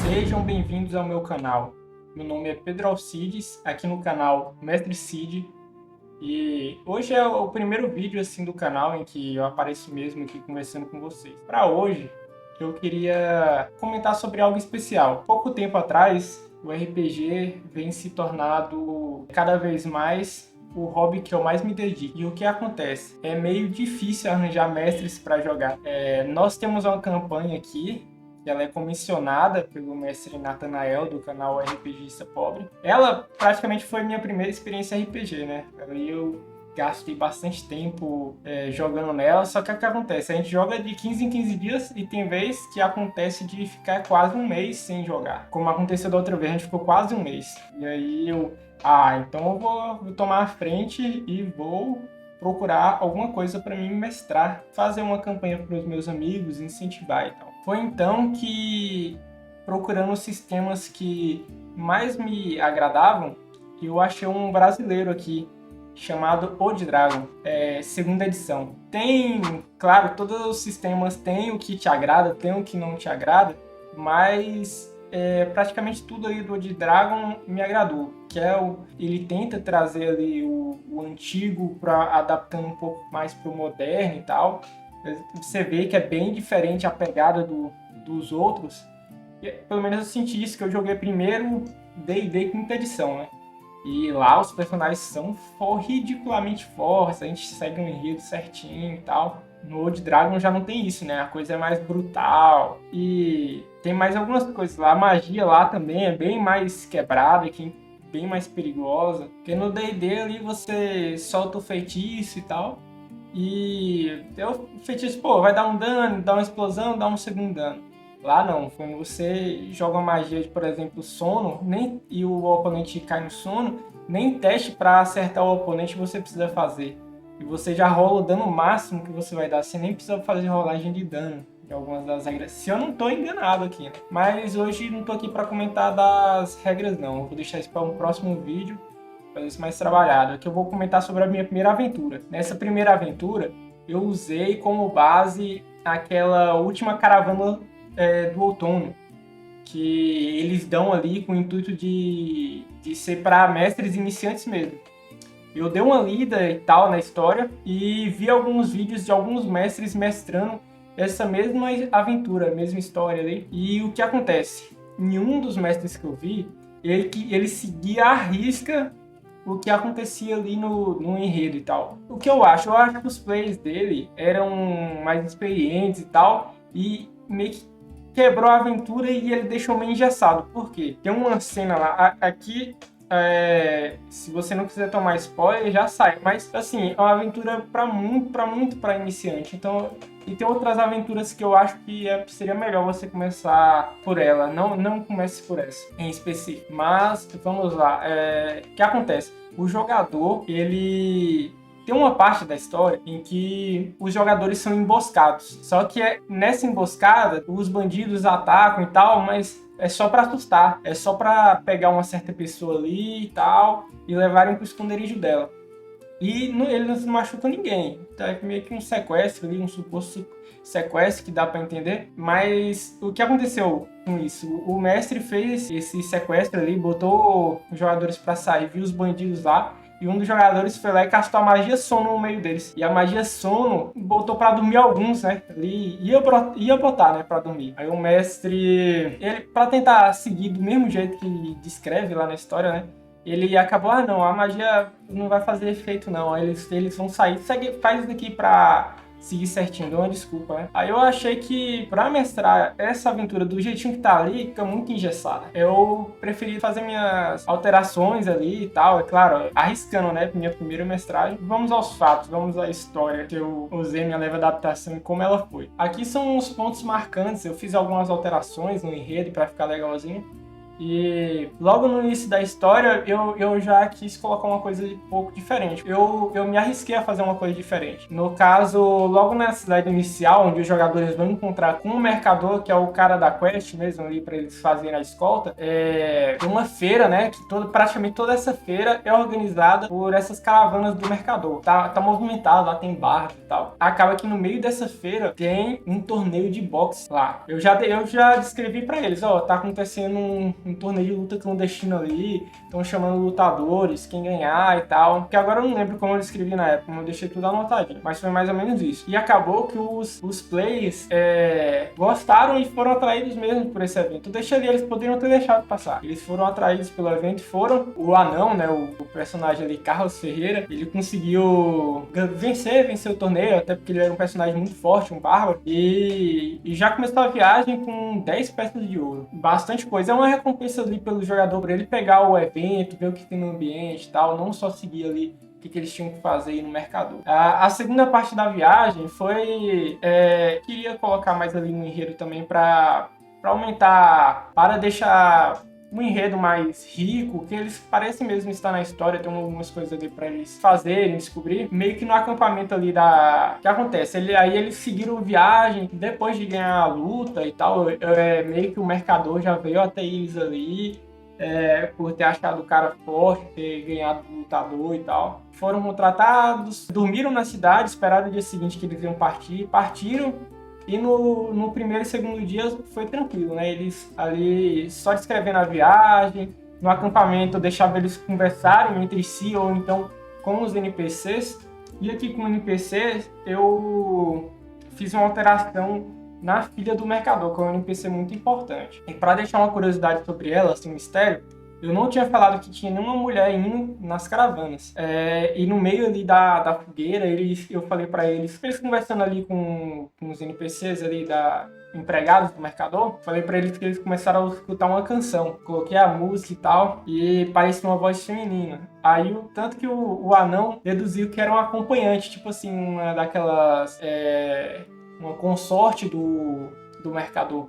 Sejam bem-vindos ao meu canal. Meu nome é Pedro Alcides, aqui no canal Mestre Cid. E hoje é o primeiro vídeo assim do canal em que eu apareço mesmo aqui conversando com vocês. Para hoje, eu queria comentar sobre algo especial. Pouco tempo atrás, o RPG vem se tornando cada vez mais o hobby que eu mais me dedico. E o que acontece? É meio difícil arranjar mestres para jogar. Nós temos uma campanha aqui, que ela é comissionada pelo mestre Nathanael, do canal RPGista Pobre. Ela praticamente foi minha primeira experiência RPG, né? Eu gastei bastante tempo jogando nela, só que o que acontece? A gente joga de 15 em 15 dias e tem vez que acontece de ficar quase um mês sem jogar. Como aconteceu da outra vez, a gente ficou quase um mês. E aí então eu vou tomar a frente e vou procurar alguma coisa para mim mestrar, fazer uma campanha para os meus amigos, incentivar e tal. Foi então que, procurando sistemas que mais me agradavam, eu achei um brasileiro aqui, chamado Old Dragon, segunda edição. Tem, claro, todos os sistemas têm o que te agrada, tem o que não te agrada, mas praticamente tudo aí do Old Dragon me agradou. Ele tenta trazer ali o antigo para adaptando um pouco mais para o moderno e tal. Você vê que é bem diferente a pegada dos outros. E, pelo menos eu senti isso, que eu joguei primeiro D&D quinta edição, né? E lá os personagens são ridiculamente fortes, a gente segue um enredo certinho e tal. No Old Dragon já não tem isso, né? A coisa é mais brutal. E tem mais algumas coisas lá. A magia lá também é bem mais quebrada, bem mais perigosa. Porque no D&D ali você solta o feitiço e tal. E o feitiço, vai dar um dano, dá uma explosão, dá um segundo dano. Lá não, quando você joga uma magia de, por exemplo, sono, e o oponente cai no sono, nem teste para acertar o oponente você precisa fazer. E você já rola o dano máximo que você vai dar, você nem precisa fazer rolagem de dano de algumas das regras, se eu não estou enganado aqui, né? Mas hoje não estou aqui para comentar das regras não, eu vou deixar isso para um próximo vídeo, fazer isso mais trabalhado. Aqui eu vou comentar sobre a minha primeira aventura. Nessa primeira aventura, eu usei como base aquela última caravana do outono, que eles dão ali com o intuito de ser para mestres iniciantes mesmo. Eu dei uma lida e tal na história e vi alguns vídeos de alguns mestres mestrando essa mesma aventura, a mesma história ali. E o que acontece? Nenhum dos mestres que eu vi, ele seguia à risca o que acontecia ali no enredo e tal. O que eu acho? Eu acho que os plays dele eram mais experientes e tal, e meio que quebrou a aventura e ele deixou meio engessado. Por quê? Tem uma cena lá, aqui, se você não quiser tomar spoiler, já sai. Mas, assim, é uma aventura para iniciante. Então, e tem outras aventuras que eu acho que seria melhor você começar por ela. Não comece por essa em específico. Mas, vamos lá. O que acontece? O jogador, ele tem uma parte da história em que os jogadores são emboscados. Só que nessa emboscada, os bandidos atacam e tal, mas é só pra assustar. É só pra pegar uma certa pessoa ali e tal, e levarem pro esconderijo dela. E ele não machuca ninguém. Então é meio que um sequestro ali, um suposto sequestro que dá pra entender. Mas o que aconteceu com isso? O mestre fez esse sequestro ali, botou os jogadores pra sair, viu os bandidos lá. E um dos jogadores foi lá e castou a magia sono no meio deles. E a magia sono botou pra dormir alguns, né? Ele ia botar, né, pra dormir. Aí o mestre, ele, pra tentar seguir do mesmo jeito que descreve lá na história, né? Ele acabou, não, a magia não vai fazer efeito não. Aí eles vão sair, faz isso daqui pra seguir certinho, deu uma desculpa, né? Aí eu achei que pra mestrar essa aventura do jeitinho que tá ali, fica muito engessada. Eu preferi fazer minhas alterações ali e tal, é claro, arriscando, né, minha primeira mestragem. Vamos aos fatos, vamos à história que eu usei minha leve adaptação e como ela foi. Aqui são os pontos marcantes, eu fiz algumas alterações no enredo pra ficar legalzinho. E logo no início da história, eu já quis colocar uma coisa um pouco diferente. Eu me arrisquei a fazer uma coisa diferente. No caso, logo na cidade inicial, onde os jogadores vão encontrar com o mercador, que é o cara da quest mesmo ali, para eles fazerem a escolta, tem uma feira, né? Que praticamente toda essa feira é organizada por essas caravanas do mercador. Tá movimentado, lá tem bar e tal. Acaba que no meio dessa feira tem um torneio de boxe lá. Eu já descrevi para eles, ó, tá acontecendo um torneio de luta clandestino ali, estão chamando lutadores, quem ganhar e tal. Que agora eu não lembro como eu escrevi na época, como eu deixei tudo anotadinho. Mas foi mais ou menos isso. E acabou que os players gostaram e foram atraídos mesmo por esse evento. Eu deixei ali, eles poderiam ter deixado passar. Eles foram atraídos pelo evento e foram. O anão, né, o personagem ali, Carlos Ferreira, ele conseguiu vencer o torneio, até porque ele era um personagem muito forte, um bárbaro. E já começou a viagem com 10 peças de ouro. Bastante coisa. É uma recompensa ali pelo jogador, para ele pegar o evento, ver o que tem no ambiente e tal, não só seguir ali o que eles tinham que fazer aí no mercador. A segunda parte da viagem foi... queria colocar mais ali no enredo também para aumentar, para deixar um enredo mais rico, que eles parecem mesmo estar na história, tem algumas coisas ali para eles fazerem, descobrir, meio que no acampamento ali que acontece, aí eles seguiram viagem, depois de ganhar a luta e tal, meio que o mercador já veio até eles ali, por ter achado o cara forte, ter ganhado o lutador e tal. Foram contratados, dormiram na cidade, esperaram o dia seguinte que eles iam partir, partiram. E no primeiro e segundo dia foi tranquilo, né? Eles ali só descrevendo a viagem, no acampamento eu deixava eles conversarem entre si ou então com os NPCs. E aqui com o NPC eu fiz uma alteração na filha do mercador, que é um NPC muito importante. E para deixar uma curiosidade sobre ela, assim, um mistério, eu não tinha falado que tinha nenhuma mulher indo nas caravanas. E no meio ali da fogueira, eu falei para eles conversando ali com os NPCs ali, empregados do mercador, falei para eles que eles começaram a escutar uma canção. Coloquei a música e tal, e parecia uma voz feminina. Aí, tanto que o anão deduziu que era um acompanhante, tipo assim, uma daquelas... uma consorte do mercador.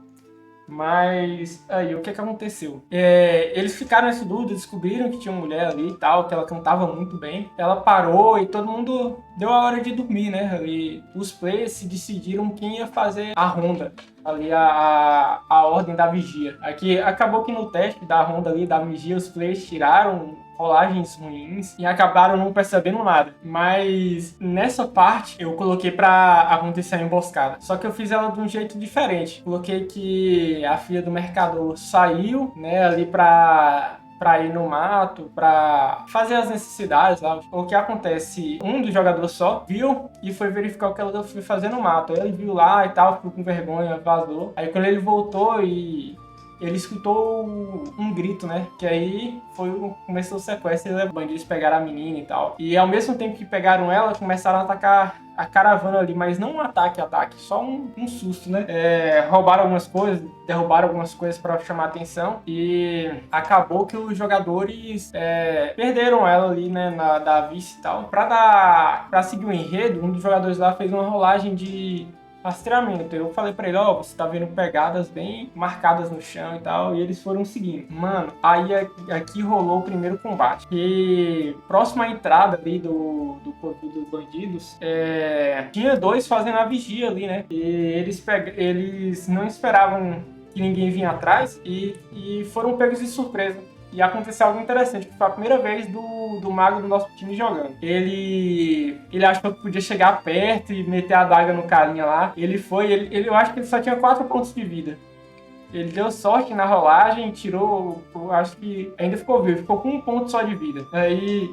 Mas aí, o que aconteceu? Eles ficaram nessa dúvida, descobriram que tinha uma mulher ali e tal, que ela cantava muito bem. Ela parou e todo mundo deu a hora de dormir, né? Ali, os players se decidiram quem ia fazer a ronda, ali a ordem da vigia. Aqui, acabou que no teste da ronda ali, da vigia, os players tiraram rolagens ruins e acabaram não percebendo nada. Mas nessa parte eu coloquei pra acontecer a emboscada. Só que eu fiz ela de um jeito diferente. Coloquei que a filha do mercador saiu, né, ali pra ir no mato, pra fazer as necessidades lá. O que acontece, um dos jogadores só viu e foi verificar o que ela foi fazer no mato. Aí ele viu lá e tal, ficou com vergonha, vazou. Aí quando ele voltou ele escutou um grito, né? Que aí começou o sequestro e os bandidos pegaram a menina e tal. E ao mesmo tempo que pegaram ela, começaram a atacar a caravana ali, mas não um ataque, só um susto, né? Roubaram algumas coisas, derrubaram algumas coisas para chamar a atenção e acabou que os jogadores perderam ela ali, né? Da vice e tal. Pra seguir o enredo, um dos jogadores lá fez uma rolagem de rastreamento. Eu falei pra ele, você tá vendo pegadas bem marcadas no chão e tal, e eles foram seguindo. Mano, aí aqui rolou o primeiro combate. E próximo à entrada ali dos bandidos, tinha dois fazendo a vigia ali, né? E eles não esperavam que ninguém vinha atrás e foram pegos de surpresa. E aconteceu algo interessante, que foi a primeira vez do mago do nosso time jogando. Ele achou que podia chegar perto e meter a adaga no carinha lá. Eu acho que ele só tinha 4 pontos de vida. Ele deu sorte na rolagem, tirou, acho que ainda ficou vivo, ficou com 1 ponto só de vida. Aí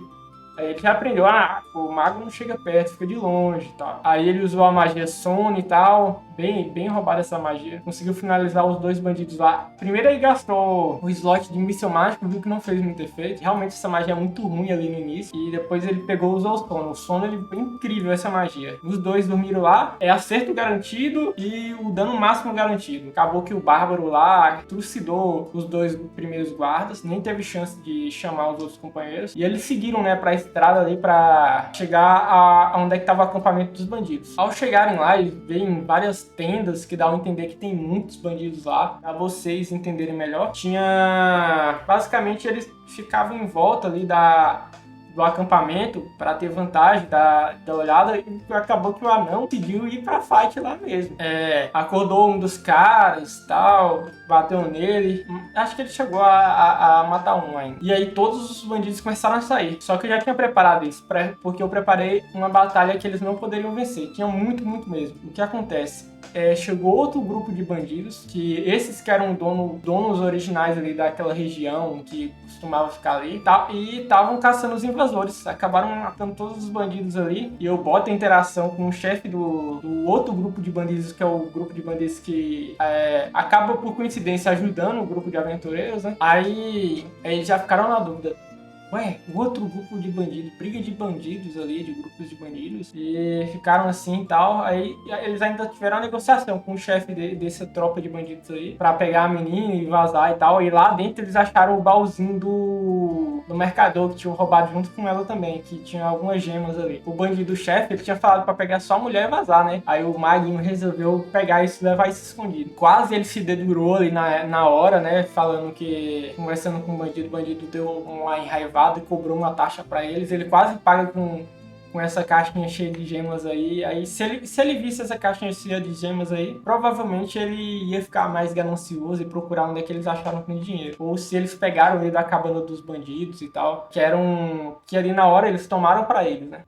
ele já aprendeu, o mago não chega perto, fica de longe e tal. Aí ele usou a magia Sony e tal, bem roubada essa magia. Conseguiu finalizar os 2 bandidos lá. Primeiro ele gastou o slot de míssil mágico, viu que não fez muito efeito. Realmente essa magia é muito ruim ali no início. E depois ele pegou e usou o sono. O sono, é incrível essa magia. Os 2 dormiram lá, acerto garantido e o dano máximo garantido. Acabou que o bárbaro lá trucidou os 2 primeiros guardas, nem teve chance de chamar os outros companheiros. E eles seguiram, né, pra estrada ali pra chegar a onde é que tava o acampamento dos bandidos. Ao chegarem lá, eles veem várias tendas que dá a entender que tem muitos bandidos lá. Pra vocês entenderem melhor, basicamente eles ficavam em volta ali do acampamento para ter vantagem da olhada, e acabou que o anão decidiu ir pra fight lá mesmo. Acordou um dos caras, tal, bateu nele. Acho que ele chegou a matar um ainda. E aí todos os bandidos começaram a sair. Só que eu já tinha preparado isso, porque eu preparei uma batalha que eles não poderiam vencer. Tinha muito, muito mesmo. O que acontece? Chegou outro grupo de bandidos, que esses que eram donos originais ali daquela região, que costumava ficar ali, e estavam caçando os invasores. Acabaram matando todos os bandidos ali, e eu boto a interação com o chefe do outro grupo de bandidos, que é o grupo de bandidos que acaba por coincidência ajudando o grupo de aventureiros, né? Aí eles já ficaram na dúvida. Ué, outro grupo de bandidos, briga de bandidos ali, de grupos de bandidos, e ficaram assim e tal. Aí eles ainda tiveram uma negociação com o chefe dessa tropa de bandidos aí, pra pegar a menina e vazar e tal. E lá dentro eles acharam o baúzinho do mercador, que tinham roubado junto com ela também, que tinha algumas gemas ali. O bandido-chefe, ele tinha falado pra pegar só a mulher e vazar, né? Aí o maguinho resolveu pegar isso e levar isso escondido. Quase ele se dedurou ali na hora, né? Falando que, conversando com o bandido deu uma enraivada e cobrou uma taxa pra eles. Ele quase paga com essa caixinha cheia de gemas aí. Aí se ele visse essa caixinha cheia de gemas aí, provavelmente ele ia ficar mais ganancioso e procurar onde é que eles acharam com dinheiro. Ou se eles pegaram ele da cabana dos bandidos e tal, que ali na hora eles tomaram pra eles, né?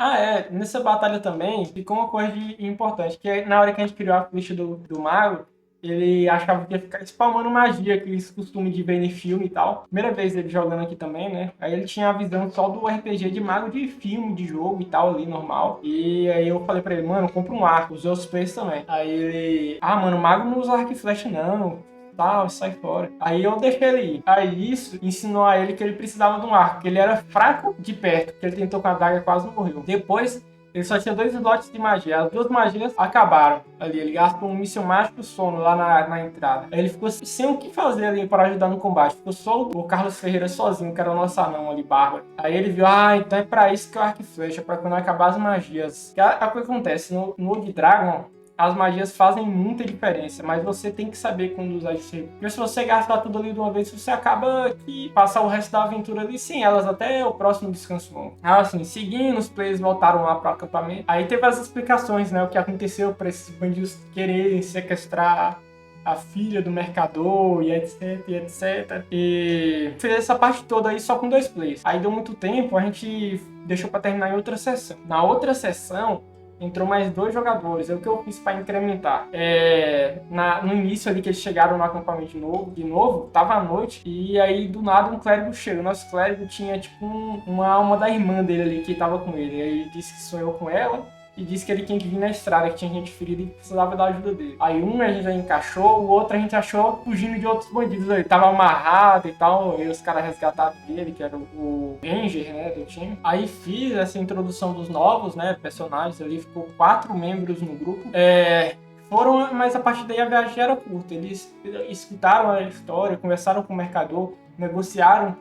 Nessa batalha também ficou uma coisa importante, que na hora que a gente criou a ficha do mago, ele achava que ia ficar spamando magia, aqueles costumes de ver em filme e tal. Primeira vez ele jogando aqui também, né? Aí ele tinha a visão só do RPG de mago de filme, de jogo e tal ali, normal. E aí eu falei pra ele, mano, compra um arco, os outros players também. Aí ele, mano, o mago não usa arco e flecha não. Tal, sai fora. Aí eu deixei ele ir. Aí isso ensinou a ele que ele precisava de um arco, que ele era fraco de perto, que ele tentou com a daga e quase morreu. Depois ele só tinha 2 slots de magia. As 2 magias acabaram ali. Ele gastou um míssil mágico sono lá na entrada. Aí ele ficou sem o que fazer ali para ajudar no combate. Ficou só o Carlos Ferreira sozinho, que era o nosso anão ali, bárbaro. Aí ele viu, então é pra isso que é o arco e flecha, pra quando acabar as magias. O que acontece? No Old Dragon, as magias fazem muita diferença, mas você tem que saber quando usar isso aí. Porque se você gastar tudo ali de uma vez, você acaba que passar o resto da aventura ali sem elas até o próximo descanso longo. Assim, seguindo, os players voltaram lá pro acampamento. Aí teve as explicações, né? O que aconteceu para esses bandidos quererem sequestrar a filha do mercador e etc, e etc. E fez essa parte toda aí só com 2 players. Aí deu muito tempo, a gente deixou para terminar em outra sessão. Na outra sessão, entrou mais 2 jogadores. É o que eu fiz para incrementar. No início ali que eles chegaram no acampamento de novo, tava à noite, e aí do nada um clérigo chega. O nosso clérigo tinha tipo uma alma da irmã dele ali que tava com ele. Aí ele disse que sonhou com ela e disse que ele tinha que vir na estrada, que tinha gente ferida e precisava da ajuda dele. Aí a gente já encaixou, o outro a gente achou fugindo de outros bandidos ali. Tava amarrado e tal, e os caras resgataram ele, que era o Ranger, né, do time. Aí fiz essa introdução dos novos, né, personagens ali, ficou 4 membros no grupo. Mas a partir daí a viagem era curta. Eles escutaram a história, conversaram com o mercador, negociaram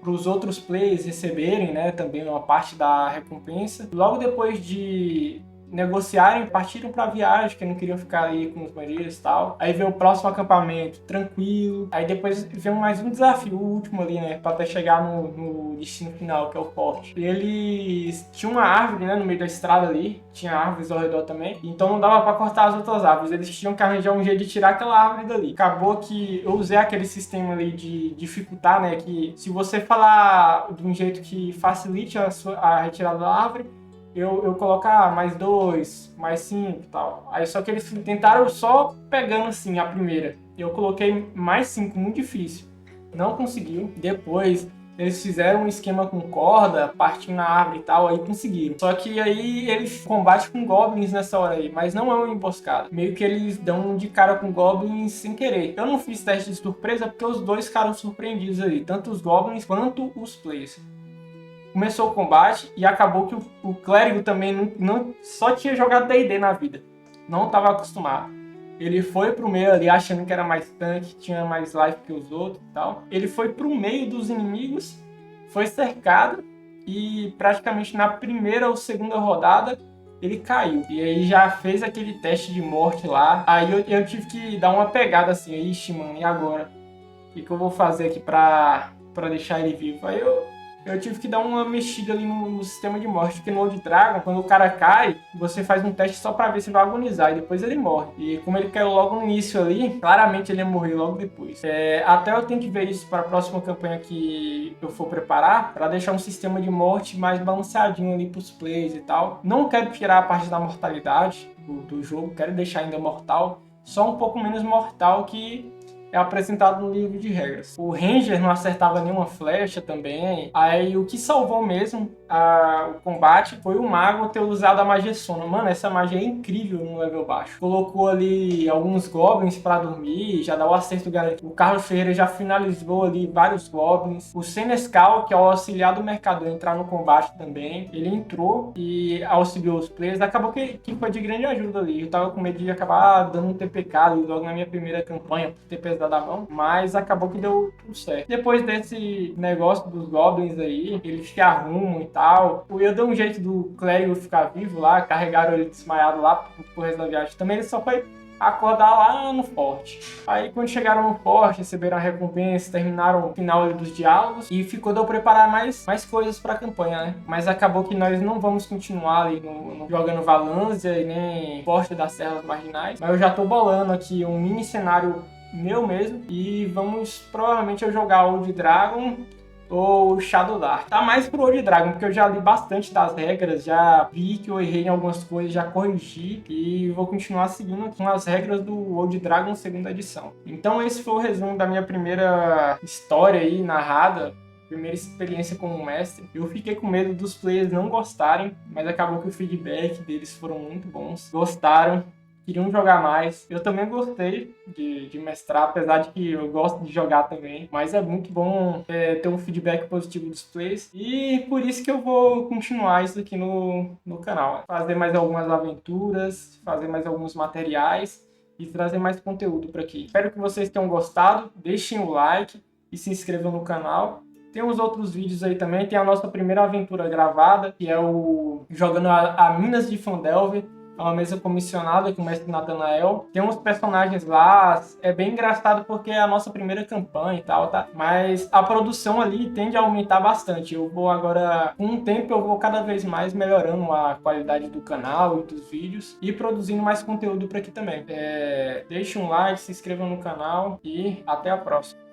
para os outros players receberem, né, também uma parte da recompensa. Logo depois de negociarem, partiram para a viagem, que não queriam ficar aí com os bandidos e tal. Aí veio o próximo acampamento, tranquilo. Aí depois veio mais um desafio, o último ali, né, para até chegar no destino final, que é o forte. Eles tinham uma árvore, né, no meio da estrada ali, tinha árvores ao redor também, então não dava para cortar as outras árvores, eles tinham que arranjar um jeito de tirar aquela árvore dali. Acabou que eu usei aquele sistema ali de dificultar, né, que se você falar de um jeito que facilite a retirada da árvore, eu colocar mais 2, mais 5 e tal. Aí só que eles tentaram só pegando assim a primeira. Eu coloquei mais 5, muito difícil. Não conseguiu. Depois eles fizeram um esquema com corda, partindo na árvore e tal, aí conseguiram. Só que aí eles combatem com goblins nessa hora aí, mas não é uma emboscada. Meio que eles dão de cara com goblins sem querer. Eu não fiz teste de surpresa porque os dois ficaram surpreendidos ali, tanto os goblins quanto os players. Começou o combate e acabou que o clérigo também não só tinha jogado D&D na vida. Não estava acostumado. Ele foi pro meio ali achando que era mais tanque, tinha mais life que os outros e tal. Ele foi pro meio dos inimigos, foi cercado e praticamente na primeira ou segunda rodada ele caiu. E aí já fez aquele teste de morte lá. Aí eu tive que dar uma pegada assim, ixi, mano, e agora? O que eu vou fazer aqui pra deixar ele vivo? Aí eu tive que dar uma mexida ali no sistema de morte, porque no Old Dragon, quando o cara cai, você faz um teste só pra ver se vai agonizar, e depois ele morre. E como ele caiu logo no início ali, claramente ele ia morrer logo depois. Até eu tenho que ver isso para a próxima campanha que eu for preparar, pra deixar um sistema de morte mais balanceadinho ali pros plays e tal. Não quero tirar a parte da mortalidade do jogo, quero deixar ainda mortal, só um pouco menos mortal que é apresentado no livro de regras. O Ranger não acertava nenhuma flecha também. Aí o que salvou mesmo o combate foi o Mago ter usado a magia Sono. Mano, essa magia é incrível no level baixo. Colocou ali alguns goblins pra dormir, já dá o acerto garantido. O Carlos Ferreira já finalizou ali vários goblins. O Senescal, que é o auxiliar do mercador, entrar no combate também. Ele entrou e auxiliou os players. Acabou que foi de grande ajuda ali. Eu tava com medo de acabar dando um TPK ali logo na minha primeira campanha, por ter pesado a mão, mas acabou que deu tudo certo. Depois desse negócio dos goblins aí, eles se arrumam e tal. Eu dei um jeito do clérigo ficar vivo lá, carregaram ele desmaiado lá pro resto da viagem. Também ele só foi acordar lá no forte. Aí quando chegaram no forte, receberam a recompensa, terminaram o final ali dos diálogos e ficou de eu preparar mais coisas pra campanha, né? Mas acabou que nós não vamos continuar ali jogando Valância e nem Forte das Serras Marginais. Mas eu já tô bolando aqui um mini cenário meu mesmo, e vamos provavelmente eu jogar Old Dragon ou Shadow Dark. Tá mais pro Old Dragon, porque eu já li bastante das regras, já vi que eu errei em algumas coisas, já corrigi e vou continuar seguindo com as regras do Old Dragon segunda edição. Então esse foi o resumo da minha primeira história aí narrada, primeira experiência como mestre. Eu fiquei com medo dos players não gostarem, mas acabou que o feedback deles foram muito bons. Gostaram, queriam jogar mais. Eu também gostei de mestrar, apesar de que eu gosto de jogar também. Mas é muito bom ter um feedback positivo dos players. E por isso que eu vou continuar isso aqui no canal. Fazer mais algumas aventuras, fazer mais alguns materiais e trazer mais conteúdo para aqui. Espero que vocês tenham gostado. Deixem o like e se inscrevam no canal. Tem uns outros vídeos aí também. Tem a nossa primeira aventura gravada, que é o jogando a Minas de Fandelver. É uma mesa comissionada com o mestre Nathanael. Tem uns personagens lá, é bem engraçado porque é a nossa primeira campanha e tal, tá? Mas a produção ali tende a aumentar bastante. Eu vou agora, com o tempo, eu vou cada vez mais melhorando a qualidade do canal e dos vídeos e produzindo mais conteúdo para aqui também. Deixe um like, se inscreva no canal e até a próxima.